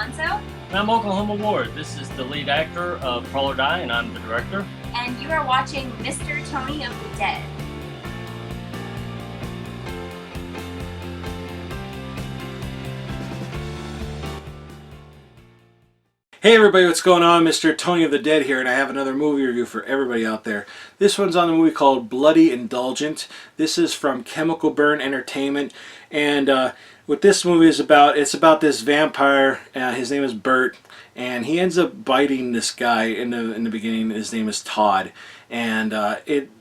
Alonso. And I'm Oklahoma Ward. This is the lead actor of Crawl or Die, and I'm the director. And you are watching Mr. Tony of the Dead. Hey everybody, what's going on? Mr. Tony of the Dead here, and I have another movie review for everybody out there. This one's on the movie called Bloody Indulgent. This is from Chemical Burn Entertainment, and what this movie is about, it's about this vampire. His name is Burt, and he ends up biting this guy in the beginning. His name is Todd, and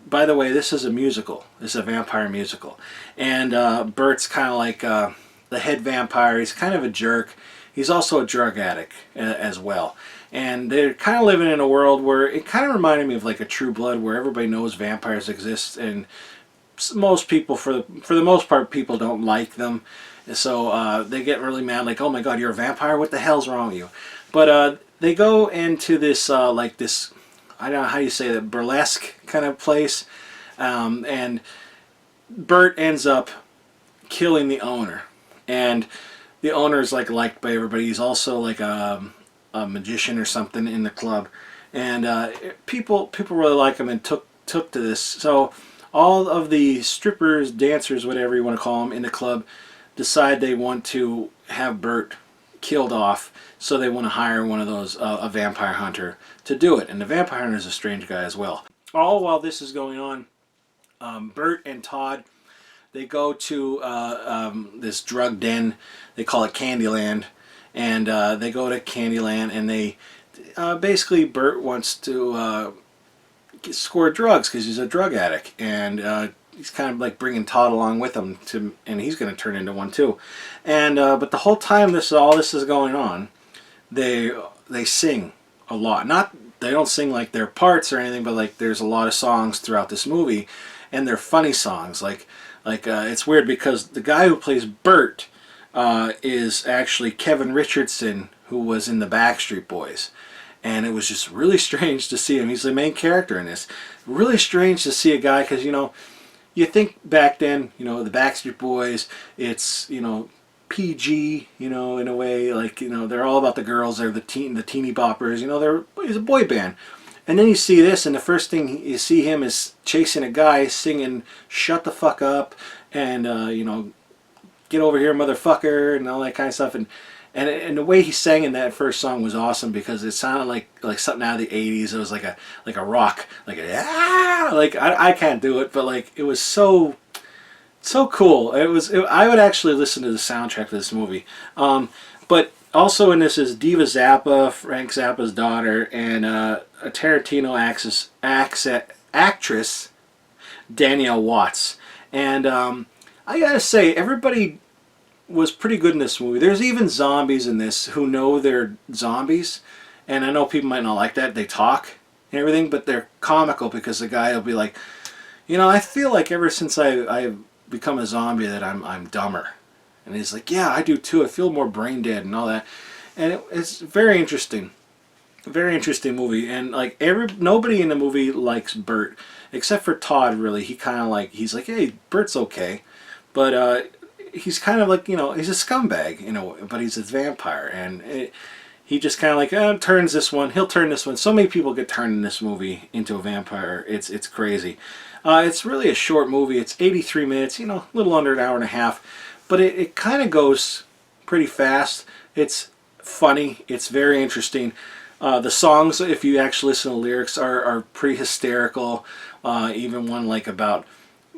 by the way, this is a musical. This is a vampire musical, and Burt's kind of like the head vampire. He's kind of a jerk. He's also a drug addict as well. And they're kind of living in a world where it kind of reminded me of like a True Blood, where everybody knows vampires exist, and most people, for the most part, people don't like them. So they get really mad, like, oh my god, you're a vampire? What the hell's wrong with you? But they go into this, like this, I don't know how you say that, burlesque kind of place. And Burt ends up killing the owner. And the owner is like liked by everybody. He's also like a magician or something in the club, and people really like him and took to this. So all of the strippers, dancers, whatever you want to call them, in the club decide they want to have Burt killed off. So they want to hire one of those, a vampire hunter, to do it. And the vampire hunter is a strange guy as well. All while this is going on, Burt and Todd, they go to this drug den. They call it Candyland, and they go to Candyland, and they basically, Burt wants to score drugs because he's a drug addict, and he's kind of like bringing Todd along with him and he's going to turn into one too. And but the whole time all this is going on, they sing a lot. They don't sing like their parts or anything, but like there's a lot of songs throughout this movie, and they're funny songs. Like it's weird because the guy who plays Burt is actually Kevin Richardson, who was in the Backstreet Boys. And it was just really strange to see him. He's the main character in this. Really strange to see a guy, because, you know, you think back then, you know, the Backstreet Boys, it's, you know, PG, you know, in a way. Like, you know, they're all about the girls. They're the teeny boppers. You know, he's a boy band. And then you see this, and the first thing you see him is chasing a guy singing "Shut the fuck up" and you know, "Get over here, motherfucker," and all that kind of stuff. And the way he sang in that first song was awesome, because it sounded like something out of the '80s. It was like a rock, like I can't do it, but like it was so cool. I would actually listen to the soundtrack of this movie. But also in this is Diva Zappa, Frank Zappa's daughter, and a Tarantino actress, Daniele Watts. And I gotta say, everybody was pretty good in this movie. There's even zombies in this who know they're zombies. And I know people might not like that. They talk and everything, but they're comical, because the guy will be like, you know, I feel like ever since I've become a zombie that I'm dumber. And he's like, yeah, I do too. I feel more brain dead and all that. And it's very interesting. Very interesting movie. And like nobody in the movie likes Burt except for Todd, really. He kind of like, he's like, hey, Burt's okay. But he's kind of like, you know, he's a scumbag, you know, but he's a vampire. And he just kind of like turns this one. He'll turn this one. So many people get turned in this movie into a vampire. It's crazy. It's really a short movie. It's 83 minutes, you know, a little under an hour and a half. But it kind of goes pretty fast. It's funny. It's very interesting. The songs, if you actually listen to the lyrics, are pretty hysterical. Even one like about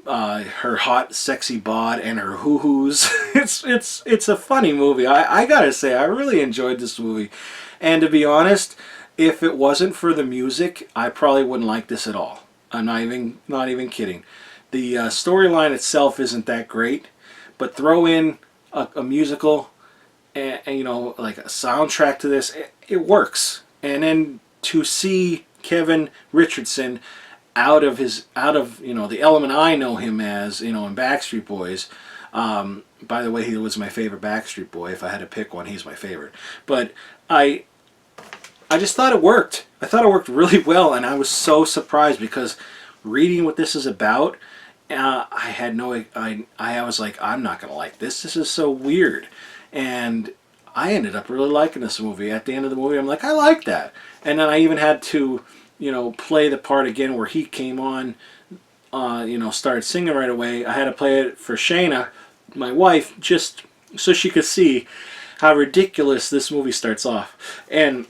her hot, sexy bod and her hoo-hoos. It's a funny movie. I gotta say, I really enjoyed this movie. And to be honest, if it wasn't for the music, I probably wouldn't like this at all. I'm not even kidding. The storyline itself isn't that great. But throw in a musical and, you know, like a soundtrack to this, it works. And then to see Kevin Richardson out of you know, the element I know him as, you know, in Backstreet Boys. By the way, he was my favorite Backstreet Boy. If I had to pick one, he's my favorite. But I just thought it worked. I thought it worked really well, and I was so surprised, because reading what this is about, I had no, I was like, I'm not gonna like this. This is so weird, and I ended up really liking this movie. At the end of the movie, I'm like, I like that. And then I even had to, you know, play the part again where he came on, you know, started singing right away. I had to play it for Shayna, my wife, just so she could see how ridiculous this movie starts off. And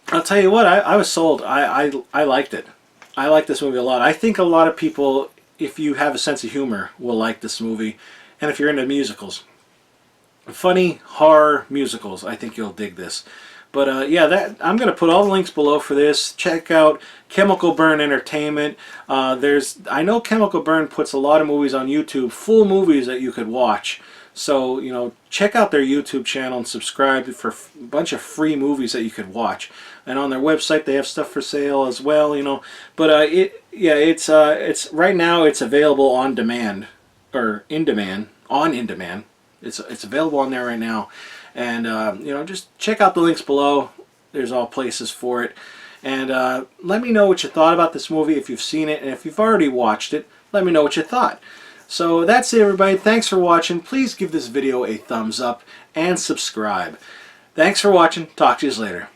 I'll tell you what, I was sold. I liked it. I like this movie a lot. I think a lot of people, if you have a sense of humor, will like this movie. And if you're into musicals, funny horror musicals, I think you'll dig this. But yeah, I'm going to put all the links below for this. Check out Chemical Burn Entertainment. I know Chemical Burn puts a lot of movies on YouTube, full movies that you could watch. So, you know, check out their YouTube channel and subscribe for a bunch of free movies that you could watch. And on their website, they have stuff for sale as well, you know. But it's right now it's available on demand, or in demand, in demand. It's available on there right now. And, you know, just check out the links below. There's all places for it. And let me know what you thought about this movie if you've seen it. And if you've already watched it, let me know what you thought. So that's it, everybody. Thanks for watching. Please give this video a thumbs up and subscribe. Thanks for watching. Talk to you later.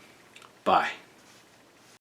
Bye.